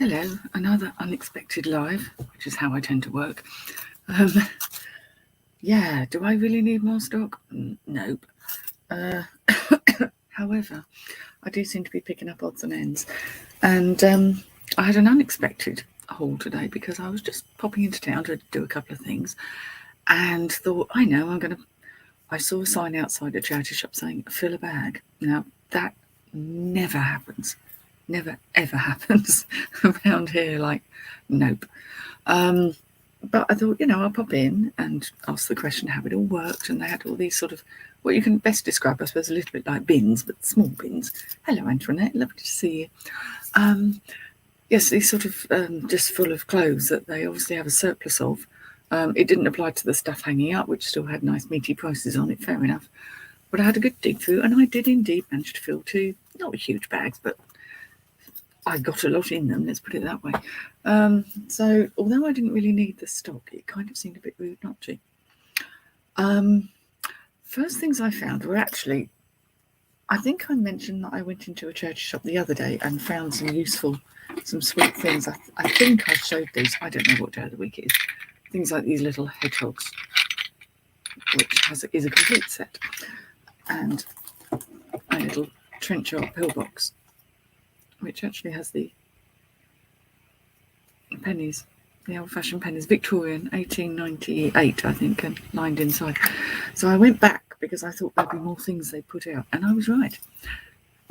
Hello, another unexpected live, which is how I tend to work. Yeah, do I really need more stock? Nope. However, I do seem to be picking up odds and ends. And I had an unexpected haul today because I was just popping into town to do a couple of things and thought, I saw a sign outside a charity shop saying, fill a bag. Now, that never happens. Never, ever happens around here. Like, nope. But I thought, I'll pop in and ask the question how it all worked. And they had all these sort of, what you can best describe, I suppose, a little bit like bins, but small bins. Hello, Antoinette. Lovely to see you. Yes, these sort of just full of clothes that they obviously have a surplus of. It didn't apply to the stuff hanging up, which still had nice meaty prices on it, fair enough. But I had a good dig through, and I did indeed manage to fill two, not huge bags, but I got a lot in them, let's put it that way. So although I didn't really need the stock, it kind of seemed a bit rude not to. First things I found were actually, I think I mentioned that I went into a charity shop the other day and found some sweet things. I think I showed these, I don't know what day of the week it is. Things like these little hedgehogs, which is a complete set, and a little trench art pillbox, which actually has the pennies, the old-fashioned pennies, Victorian, 1898, I think, and lined inside. So I went back because I thought there'd be more things they put out, and I was right.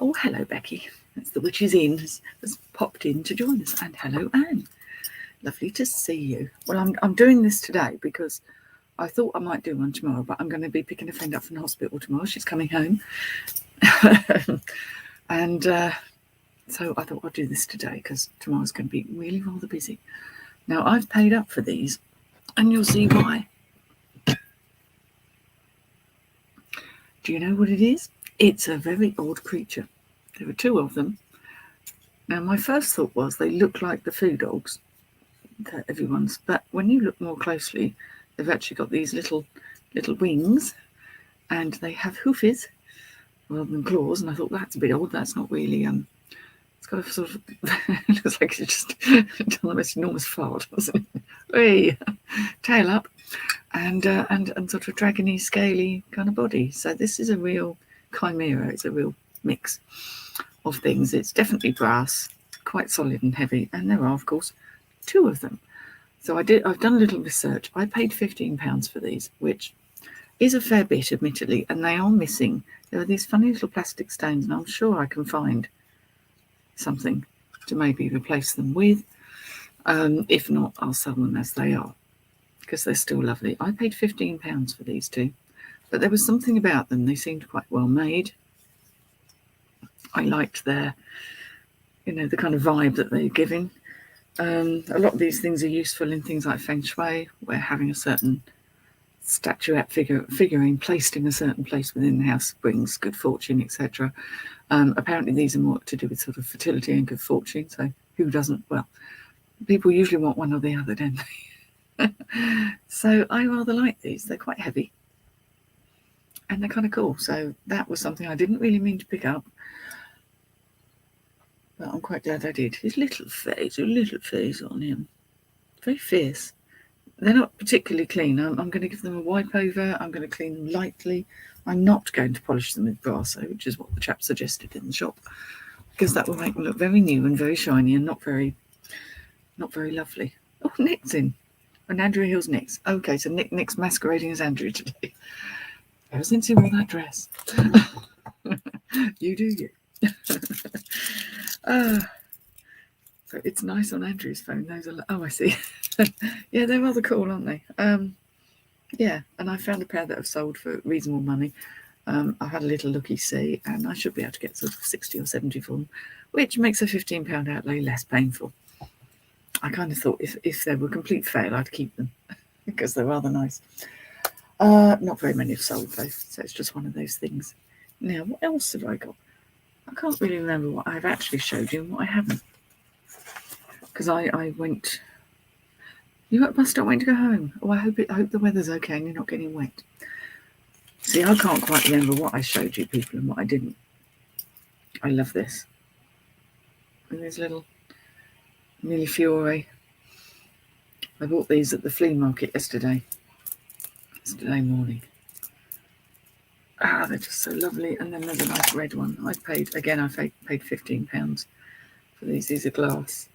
Oh, hello, Becky. That's the Witch's Inn has popped in to join us, and hello, Anne. Lovely to see you. Well, I'm doing this today because I thought I might do one tomorrow, but I'm going to be picking a friend up from the hospital tomorrow. She's coming home. And so I thought I'd do this today because tomorrow's going to be really rather busy. Now, I've paid up for these, and you'll see why. Do you know what it is? It's a very odd creature. There are two of them. Now, my first thought was they look like the foo dogs that everyone's, but when you look more closely, they've actually got these little wings, and they have hoofies rather than claws. And I thought that's a bit odd. That's not really it's got a sort of it looks like it's just done the most enormous fart, wasn't it? Hey, tail up, and sort of dragony, scaly kind of body. So this is a real chimera. It's a real mix of things. It's definitely brass, quite solid and heavy, and there are, of course, two of them. So I've done a little research. I paid £15 for these, which is a fair bit, admittedly, and they are missing. There are these funny little plastic stones, and I'm sure I can find something to maybe replace them with. If not, I'll sell them as they are because they're still lovely. I paid £15 for these two, but there was something about them. They seemed quite well made. I liked their, the kind of vibe that they're giving. A lot of these things are useful in things like feng shui, where having a certain statuette figurine placed in a certain place within the house brings good fortune, etc. Apparently these are more to do with sort of fertility and good fortune, so who doesn't? Well, people usually want one or the other, don't they? So I rather like these. They're quite heavy and they're kind of cool, so that was something I didn't really mean to pick up, but I'm quite glad I did. His little face on him, very fierce. They're not particularly clean. I'm going to give them a wipe over. I'm going to clean them lightly. I'm not going to polish them with Brasso, which is what the chap suggested in the shop, because that will make them look very new and very shiny and not very lovely. Oh, Nick's in. And Andrew Hill's Nick's. Okay, so Nick's masquerading as Andrew today. Ever since he wore that dress. You do you. So it's nice on Andrew's phone. Those are, oh, I see. Yeah, they're rather cool, aren't they? Yeah, and I found a pair that have sold for reasonable money. I had a little looky-see, and I should be able to get sort of 60 or 70 for them, which makes a £15 outlay less painful. I kind of thought if they were a complete fail, I'd keep them because they're rather nice. Not very many have sold, though, so it's just one of those things. Now, what else have I got? I can't really remember what I've actually showed you and what I haven't. Because I went... You must not wait to go home. Oh, I hope the weather's okay and you're not getting wet. See, I can't quite remember what I showed you people and what I didn't. I love this. And there's little Millefiore. I bought these at the flea market yesterday morning. They're just so lovely. And then there's a nice red one. I paid £15 for these. These are glass.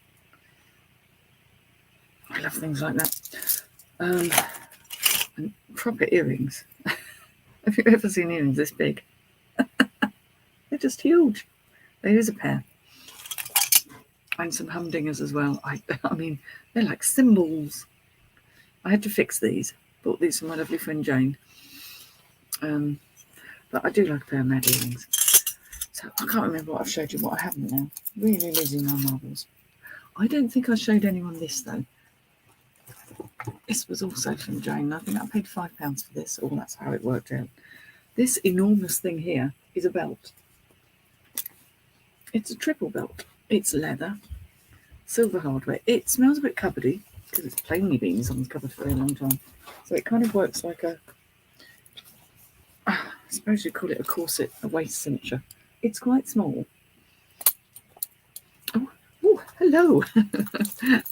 I love things like that. And proper earrings. Have you ever seen earrings this big? They're just huge. There is a pair. And some humdingers as well. I mean, they're like symbols. I had to fix these. Bought these from my lovely friend Jane. But I do like a pair of mad earrings. So I can't remember what I've showed you, what I haven't now. Really losing my marbles. I don't think I showed anyone this though. This was also from Jane. I think I paid £5 for this. Oh, that's how it worked out. This enormous thing here is a belt. It's a triple belt. It's leather, silver hardware. It smells a bit cupboardy because it's plainly been in someone's cupboard for a very long time. So it kind of works like a, I suppose you'd call it a corset, a waist cincher. It's quite small. Oh, hello.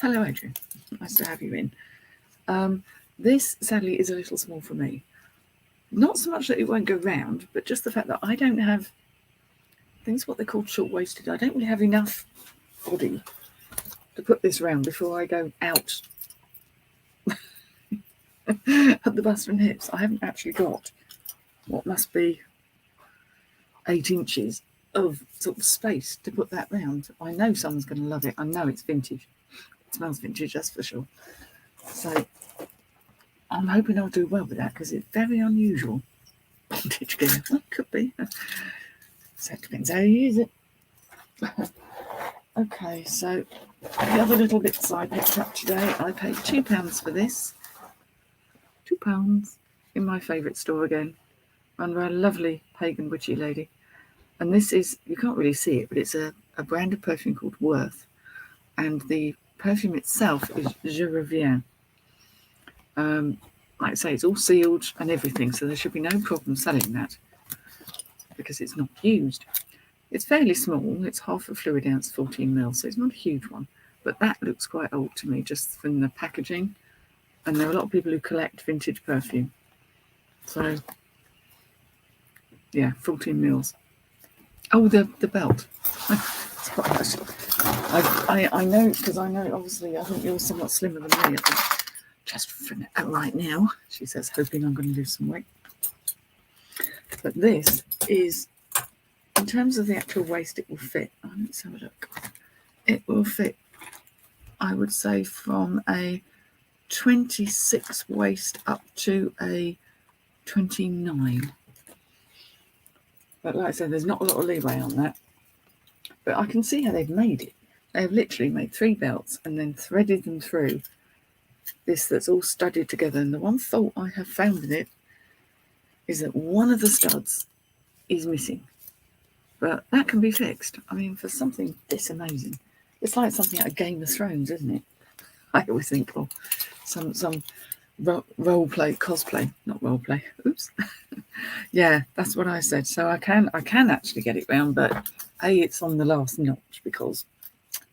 Hello, Adrian. Nice to have you in. This, sadly, is a little small for me. Not so much that it won't go round, but just the fact that I don't have, I think it's what they're called short-waisted. I don't really have enough body to put this round before I go out at the bust and hips. I haven't actually got what must be 8 inches of sort of space to put that round. I know someone's going to love it. I know it's vintage. It smells vintage, that's for sure. So I'm hoping I'll do well with that because it's very unusual. Vintage gear. Well, it could be. So it depends how you use it. Okay, so the other little bits I picked up today, I paid £2 for this. £2 in my favourite store again, run by a lovely pagan witchy lady. And this is, you can't really see it, but it's a brand of perfume called Worth. And the perfume itself is Je Reviens. Like I say, it's all sealed and everything, so there should be no problem selling that because it's not used. It's fairly small. It's half a fluid ounce, 14ml, so it's not a huge one. But that looks quite old to me, just from the packaging. And there are a lot of people who collect vintage perfume. So, yeah, 14ml. Oh, the belt. It's quite nice. I know, because I know, obviously, I think you're somewhat slimmer than me. I think. Just for right now, she says, hoping I'm going to lose some weight. But this is, in terms of the actual waist, it will fit. Oh, let's have a look. It will fit, I would say, from a 26 waist up to a 29. But like I said, there's not a lot of leeway on that. But I can see how they've made it. They have literally made 3 belts and then threaded them through this that's all studded together. And the one fault I have found with it is that one of the studs is missing. But that can be fixed. I mean, for something this amazing, it's like something out of Game of Thrones, isn't it? I always think, oh, some role play, cosplay, not role play. Oops. Yeah, that's what I said. So I can actually get it round, but A, it's on the last notch because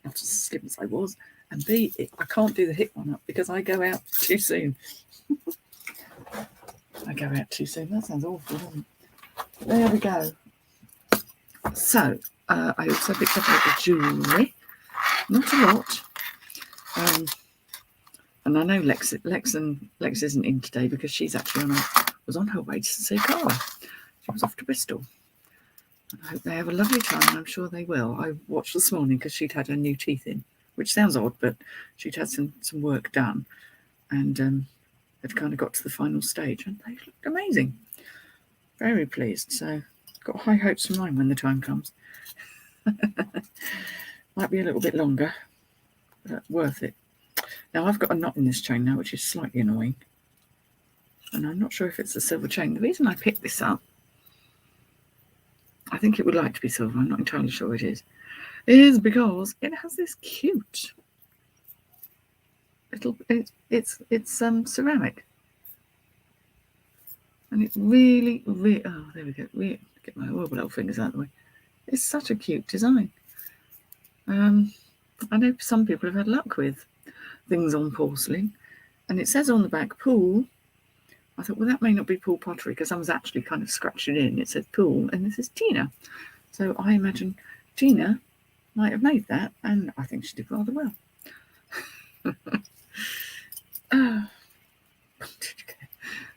not as slim as I was, and B, I can't do the hip one up because I go out too soon. I go out too soon. That sounds awful, doesn't it? There we go. So I also picked up a bit of jewellery. Not a lot. And I know Lex isn't in today because she's actually was on her way to see Carla. She was off to Bristol. I hope they have a lovely time, and I'm sure they will. I watched this morning because she'd had her new teeth in, which sounds odd, but she'd had some work done, and they've kind of got to the final stage, and they looked amazing. Very pleased. So got high hopes for mine when the time comes. Might be a little bit longer, but worth it. Now I've got a knot in this chain now, which is slightly annoying, and I'm not sure if it's a silver chain. The reason I picked this up, I think it would like to be silver, I'm not entirely sure it is because it has this cute little, it's ceramic, and it really, oh, there we go, get my horrible little fingers out of the way. It's such a cute design. I know some people have had luck with things on porcelain, and it says on the back pool. I thought, well, that may not be pool pottery because I was actually kind of scratched it in. It said pool, and this is Tina. So I imagine Tina might have made that, and I think she did rather well.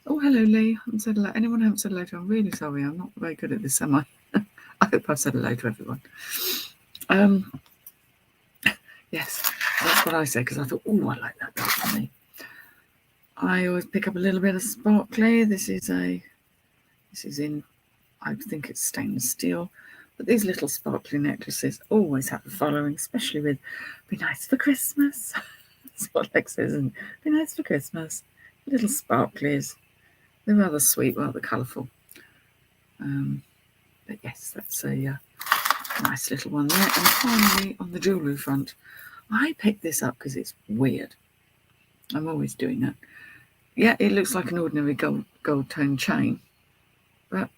Oh, hello, Lee. I haven't said hello. Anyone haven't said hello to? I'm really sorry. I'm not very good at this, am I? I hope I've said hello to everyone. Yes, that's what I said because I thought, oh, I like that for me. I always pick up a little bit of sparkly. This is in, I think it's stainless steel. But these little sparkly necklaces always have a following, especially with "Be nice for Christmas." That's what Lex says, and "Be nice for Christmas." Little sparklies. They're rather sweet, rather colourful. But yes, that's a nice little one there. And finally, on the jewellery front, I picked this up because it's weird. I'm always doing that. Yeah, it looks like an ordinary gold tone chain, but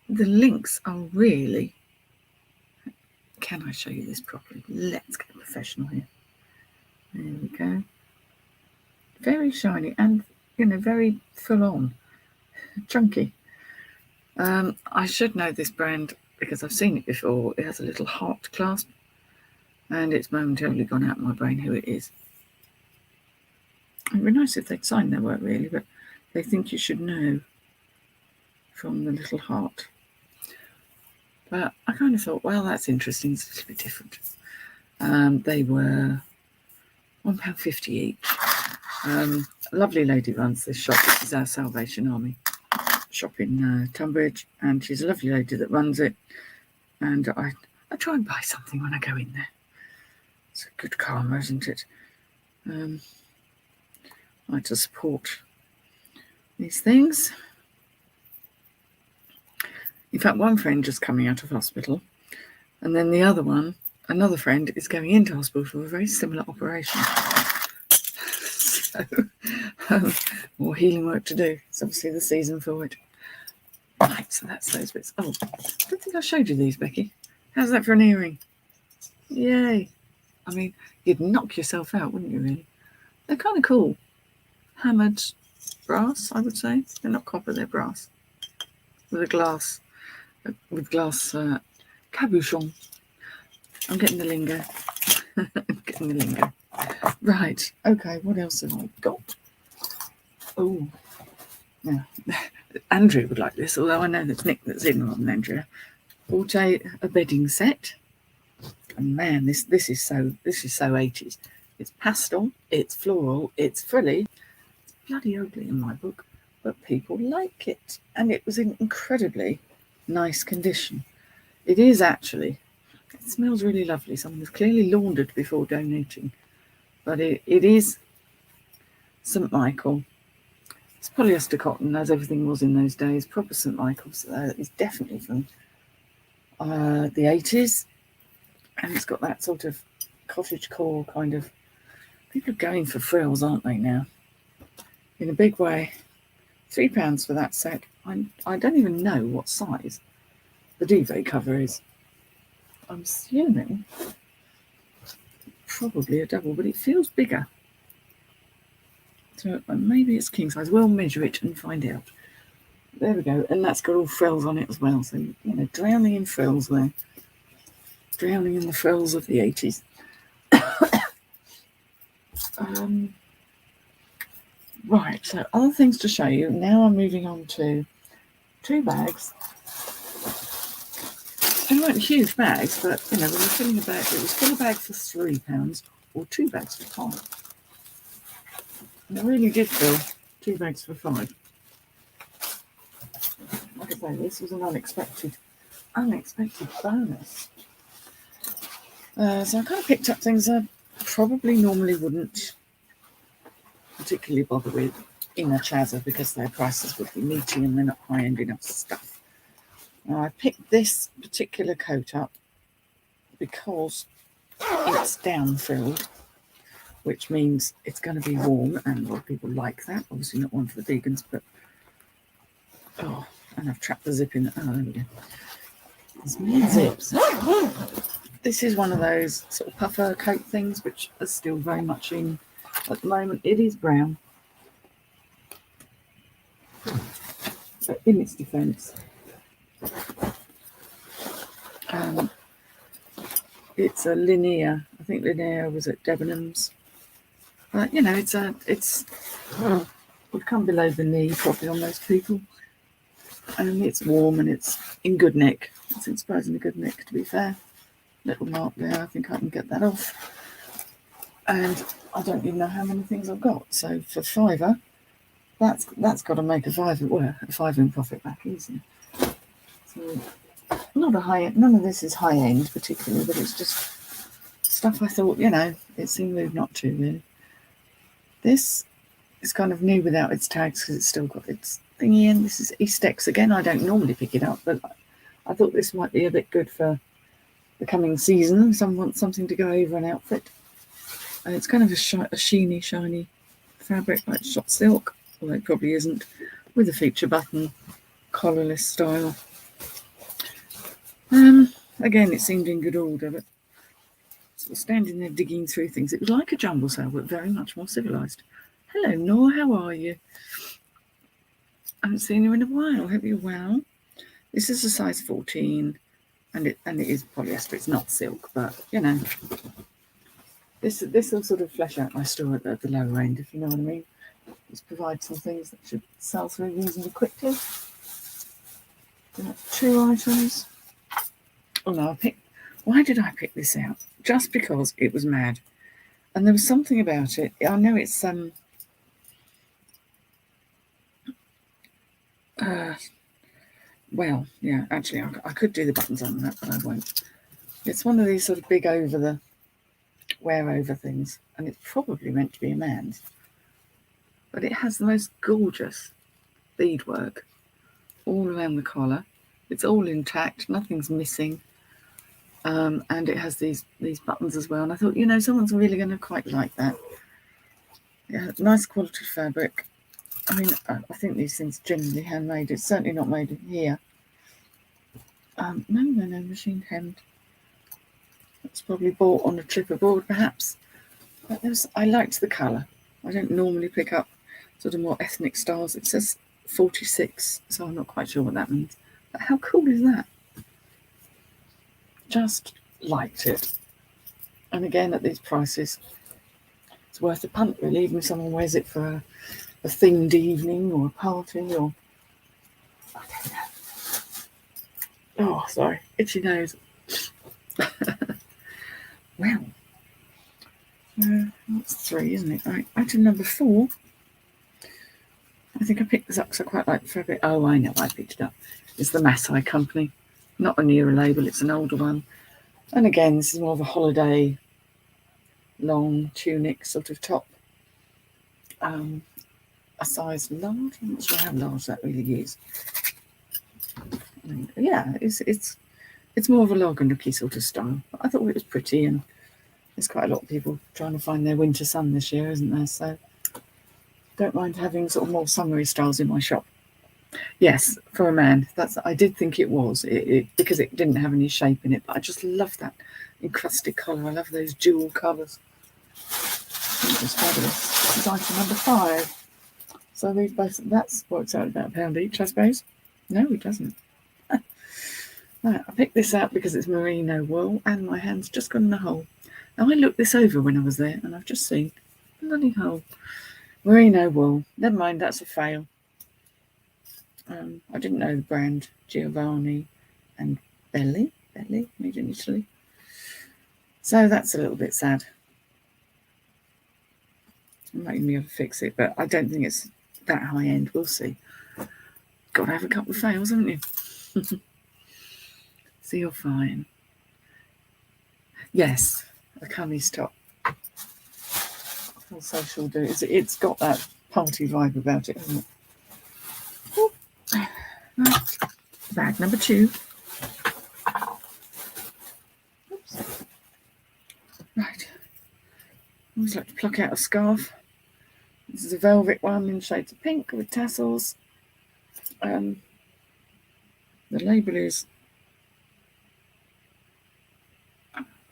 the links are really... Can I show you this properly? Let's get professional here. There we go. Very shiny and, very full on. Chunky. I should know this brand because I've seen it before. It has a little heart clasp, and it's momentarily gone out of my brain who it is. It'd be nice if they'd sign their work, really, but they think you should know from the little heart. But I kind of thought, well, that's interesting. It's a little bit different. They were £1.50 each. A lovely lady runs this shop. This is our Salvation Army shop in Tunbridge, and she's a lovely lady that runs it. And I try and buy something when I go in there. It's a good karma, isn't it? I like to support these things. In fact, one friend just coming out of hospital, and then the other one, another friend, is going into hospital for a very similar operation. So, more healing work to do. It's obviously the season for it. Right, so that's those bits. Oh, I don't think I showed you these, Becky. How's that for an earring? Yay. I mean, you'd knock yourself out, wouldn't you, really? They're kind of cool. Hammered brass, I would say. They're not copper, they're brass. With glass cabochon. I'm getting the lingo. Right, okay, what else have I got? Oh, yeah. Andrew would like this, although I know that's Nick that's in rather than Andrea. Bought a bedding set. And man, this is so 80s. It's pastel, it's floral, it's frilly. It's bloody ugly in my book, but people like it. And it was in incredibly nice condition. It is actually. It smells really lovely. Someone has clearly laundered before donating. But it is St. Michael. It's polyester cotton, as everything was in those days. Proper St. Michael's. It's definitely from the 80s. And it's got that sort of cottagecore kind of... People are going for frills, aren't they, now? In a big way. £3 for that set. I don't even know what size the duvet cover is. I'm assuming probably a double, but it feels bigger. So maybe it's king size. We'll measure it and find out. There we go. And that's got all frills on it as well. So, drowning in frills there. Drowning in the frills of the 80s. Right, so other things to show you. Now I'm moving on to 2 bags. They weren't huge bags, but, when you're filling a bag, it was fill a bag for £3 or 2 bags for £5. And I really did fill 2 bags for £5. Like I say, this was an unexpected bonus. So I kind of picked up things I probably normally wouldn't particularly bother with in a Chazza because their prices would be meaty and they're not high-end enough stuff. Now, I picked this particular coat up because it's down-filled, which means it's going to be warm, and a lot of people like that. Obviously not one for the vegans, but... Oh, and I've trapped the zip in. Oh, there we go. There's more zips. This is one of those sort of puffer coat things, which are still very much in at the moment. It is brown, but in its defence, it's a Linnea. I think Linnea was at Debenhams. But you know, it's would come below the knee probably on most people, and it's warm and it's in good nick. It's in surprisingly good nick, to be fair. Little mark there. I think I can get that off. And I don't even know how many things I've got. So for £5, that's got to make a £5 in profit back easy. So not a high end. None of this is high end particularly, but it's just stuff I thought, you know, it seemed rude not to really. This is kind of new without its tags because it's still got its thingy in. This is Eastex again. I don't normally pick it up, but I thought this might be a bit good for the coming season. Someone wants something to go over an outfit. And it's kind of a sheeny, shiny fabric like shot silk, although it probably isn't, with a feature button, collarless style. Again, it seemed in good order, but sort of standing there digging through things. It was like a jumble sale, but very much more civilised. Hello, Nor, how are you? I haven't seen you in a while. Hope you're well. This is a size 14, and it is polyester. It's not silk, but you know, this will sort of flesh out my store at the lower end, if you know what I mean. Just provide some things that should sell through reasonably quickly. 2 items. Oh no, why did I pick this out? Just because it was mad. And there was something about it. I know it's well, yeah, actually I could do the buttons on that, but I won't. It's one of these sort of big wear over things, and it's probably meant to be a man's. But it has the most gorgeous beadwork all around the collar. It's all intact, nothing's missing. And it has these buttons as well. And I thought, you know, someone's really going to quite like that. Yeah, nice quality fabric. I mean, I think these things are generally handmade. It's certainly not made in here. No, machine hemmed. It's probably bought on a trip abroad, perhaps. But I liked the colour. I don't normally pick up sort of more ethnic styles. It says 46, so I'm not quite sure what that means. But how cool is that? Just liked it. And again, at these prices, it's worth a punt, really, even if someone wears it for a themed evening or a party or I don't know. Oh, sorry, itchy nose. Well, that's 3, isn't it? Right, item number 4. I think I picked this up because I quite like the fabric. Oh, I know, I picked it up. It's the Masai Company. Not a newer label, it's an older one. And again, this is more of a holiday long tunic sort of top. A size large. I'm not sure how large that really is. Yeah, it's more of a looky sort of style. But I thought it was pretty, and there's quite a lot of people trying to find their winter sun this year, isn't there? So don't mind having sort of more summery styles in my shop. Yes, for a man. I did think it was because it didn't have any shape in it, but I just love that encrusted collar. I love those dual colours. It's fabulous. This is item number 5. So these both, that's works out about £1 each, I suppose. No, it doesn't. Right, I picked this out because it's merino wool, and my hand's just gone in a hole. Now I looked this over when I was there, and I've just seen a bloody hole. Merino wool. Never mind, that's a fail. I didn't know the brand Giovanni and Belli, made in Italy. So that's a little bit sad. I might be able to fix it, but I don't think it's that high end. We'll see. Got to have a couple of fails, haven't you? So you're fine. Yes, a camis top. Full social do. It's got that party vibe about it, hasn't it? Right. Bag number 2. Oops. Right. I always like to pluck out a scarf. This is a velvet one in shades of pink with tassels. The label is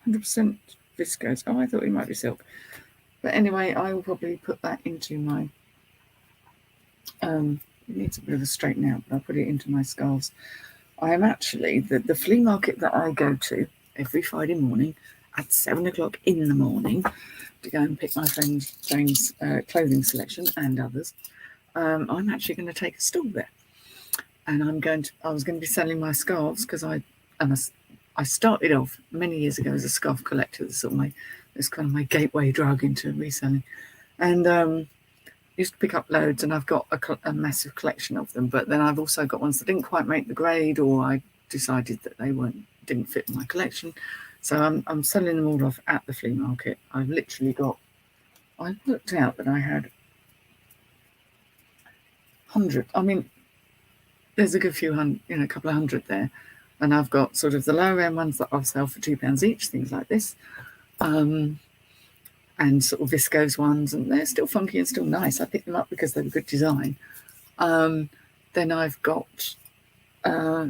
100% viscose. Oh, I thought it might be silk. But anyway, I will probably put that into my, it needs a bit of a straighten out, but I'll put it into my scarves. I am actually, the flea market that I go to every Friday morning at 7 o'clock in the morning to go and pick my friend Jane's clothing selection and others. I'm actually going to take a stall there. And I was going to be selling my scarves because I started off many years ago as a scarf collector. It's kind of my gateway drug into reselling, and used to pick up loads. And I've got a massive collection of them. But then I've also got ones that didn't quite make the grade, or I decided that they didn't fit my collection. So I'm selling them all off at the flea market. I've literally got. I looked out that I had 100. I mean, there's a good few hundred, a couple of hundred there. And I've got sort of the lower end ones that I'll sell for £2 each, things like this. And sort of viscose ones, and they're still funky and still nice. I picked them up because they were good design. Then I've got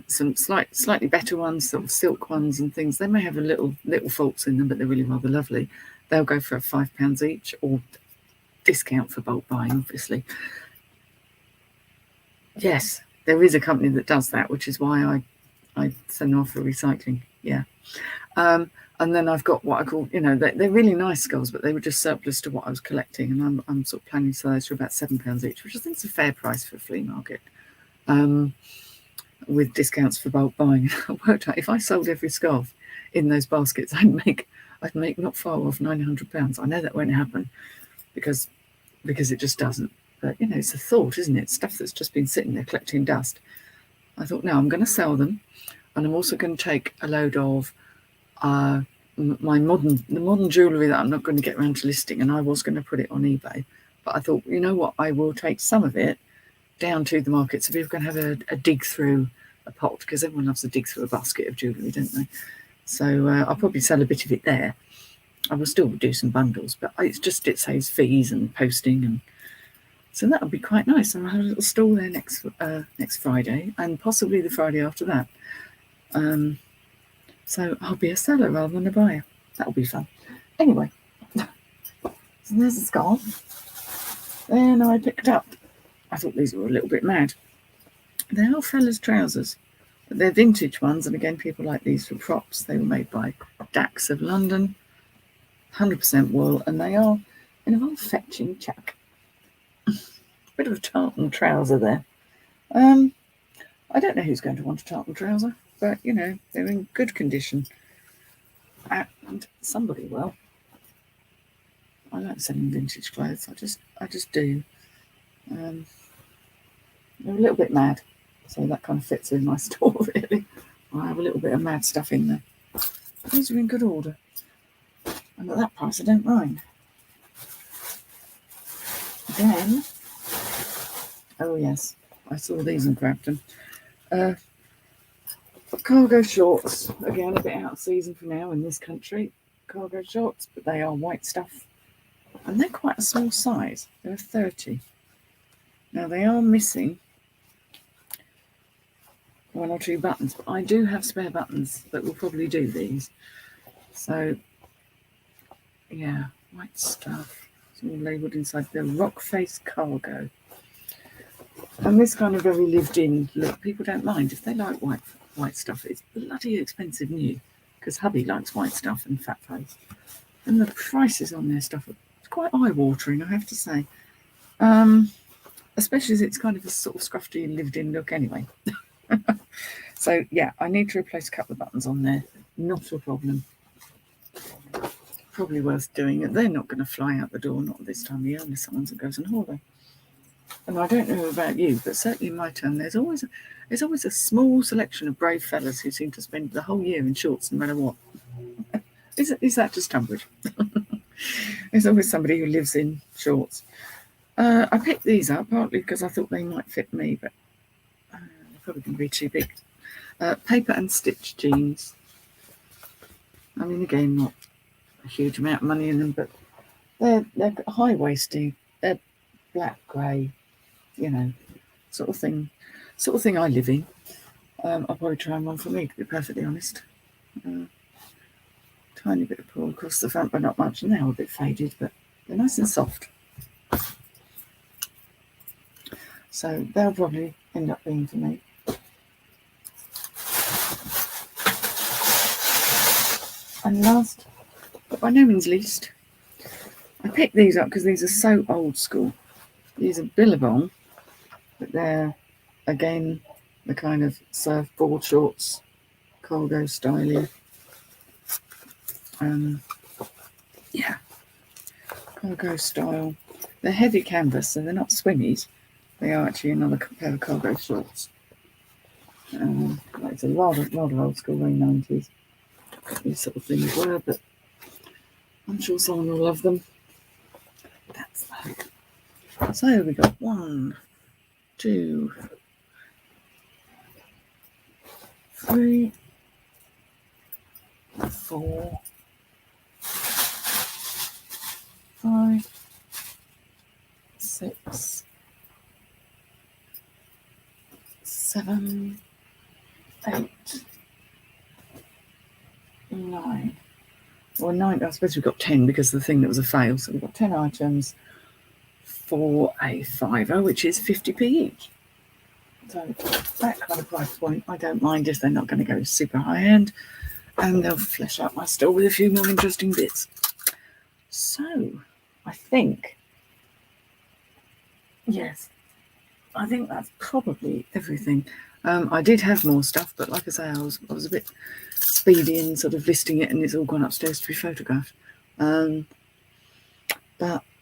some slightly better ones, sort of silk ones and things. They may have a little faults in them, but they're really rather lovely. They'll go for £5 each, or discount for bulk buying, obviously. Yes, there is a company that does that, which is why I send them off for recycling. Yeah. And then I've got what I call, they're really nice scarves, but they were just surplus to what I was collecting. And I'm sort of planning to sell those for about £7 each, which I think is a fair price for a flea market, with discounts for bulk buying. I worked out if I sold every scarf in those baskets, I'd make not far off £900. I know that won't happen because it just doesn't. But, it's a thought, isn't it? Stuff that's just been sitting there collecting dust. I thought, no, I'm going to sell them. And I'm also going to take a load of the modern jewellery that I'm not going to get around to listing. And I was going to put it on eBay. But I thought, you know what? I will take some of it down to the market so people can have a dig through a pot, because everyone loves to dig through a basket of jewellery, don't they? So I'll probably sell a bit of it there. I will still do some bundles, but it saves fees and posting, and so that would be quite nice. And I'll have a little stall there next Friday, and possibly the Friday after that. So I'll be a seller rather than a buyer. That'll be fun. Anyway, so there's a scarf. Then I picked up, I thought these were a little bit mad. They are fellas' trousers, but they're vintage ones. And again, people like these for props. They were made by Dax of London, 100% wool, and they are in a rather fetching check. Bit of a tartan trouser there. I don't know who's going to want a tartan trouser, but they're in good condition, and somebody will. I like selling vintage clothes. I just do. They're a little bit mad, so that kind of fits in my store, really. I have a little bit of mad stuff in there. These are in good order, and at that price, I don't mind. Then, oh yes, I saw these and grabbed them. Cargo shorts, again a bit out of season for now in this country. Cargo shorts, but they are white stuff, and they're quite a small size. They're 30. Now they are missing one or two buttons, but I do have spare buttons that will probably do these. So yeah, white stuff. It's all labelled inside. The rock face cargo. And this kind of very lived-in look, people don't mind if they like white stuff. It's bloody expensive new, because hubby likes white stuff and fat face. And the prices on their stuff are quite eye-watering, I have to say. Especially as it's kind of a sort of scruffy lived-in look anyway. So yeah, I need to replace a couple of buttons on there. Not a problem. Probably worth doing it. They're not going to fly out the door, not this time of year, unless someone goes on holiday. And I don't know about you, but certainly in my town, there's always a small selection of brave fellas who seem to spend the whole year in shorts no matter what. Is that just Tunbridge? There's always somebody who lives in shorts. I picked these up partly because I thought they might fit me, but they're probably going to be too big. Paper and stitch jeans. I mean, again, not a huge amount of money in them, but they're high-waisted. They're black, grey, sort of thing I live in. I'll probably try one for me, to be perfectly honest. tiny bit of pull across the front, but not much. And they're all a bit faded, but they're nice and soft. So they'll probably end up being for me. And last, but by no means least, I picked these up because these are so old school. These are Billabong, but they're, again, the kind of surfboard shorts, cargo styling. Yeah, cargo style. They're heavy canvas, so they're not swimmies. They are actually another pair of cargo shorts. It's a lot of old school, very 90s. These sort of things were, but I'm sure someone will love them. That's that. So we got 1, 2, 3, 4, 5, 6, 7, 8, 9. Well, 9, I suppose we've got 10 because of the thing that was a fail. So we've got 10 items for a £5, which is 50p each. So that kind of price point, I don't mind if they're not going to go super high end, and they'll flesh out my store with a few more interesting bits. So I think, yes, I think that's probably everything. I did have more stuff, but like I say, I was a bit speedy in sort of listing it, and it's all gone upstairs to be photographed. But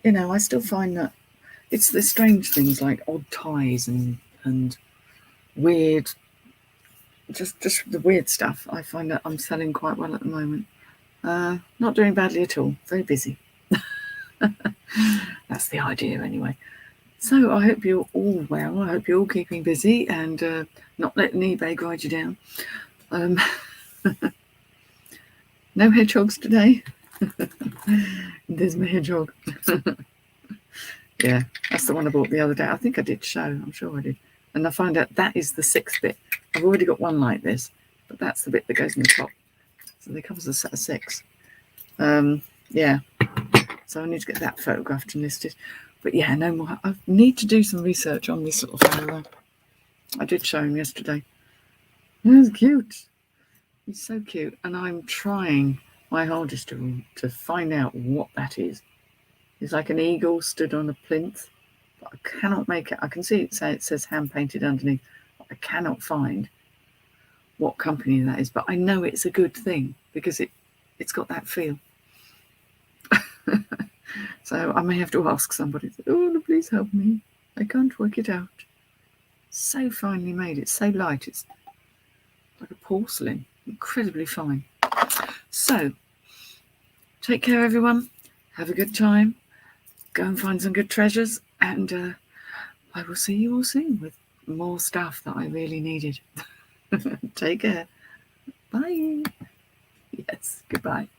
you know, I still find that it's the strange things like odd ties and weird, just the weird stuff. I find that I'm selling quite well at the moment. Not doing badly at all. Very busy. That's the idea anyway. So I hope you're all well. I hope you're all keeping busy and not letting eBay grind you down. No hedgehogs today. There's my hedgehog. Yeah, that's the one I bought the other day. I think I did show. I'm sure I did. And I found out that is the 6th bit. I've already got one like this, but that's the bit that goes in the top. So they come as a set of 6. Yeah. So I need to get that photographed and listed. But yeah, no more. I need to do some research on this little fellow. I did show him yesterday. He's cute. He's so cute. And I'm trying my hardest to find out what that is. It's like an eagle stood on a plinth, but I cannot make it. I can see it says hand painted underneath, but I cannot find what company that is. But I know it's a good thing because it's got that feel. So I may have to ask somebody, oh, please help me. I can't work it out. So finely made. It's so light. It's like a porcelain. Incredibly fine. So, take care, everyone. Have a good time. Go and find some good treasures. And I will see you all soon with more stuff that I really needed. Take care. Bye. Yes, goodbye.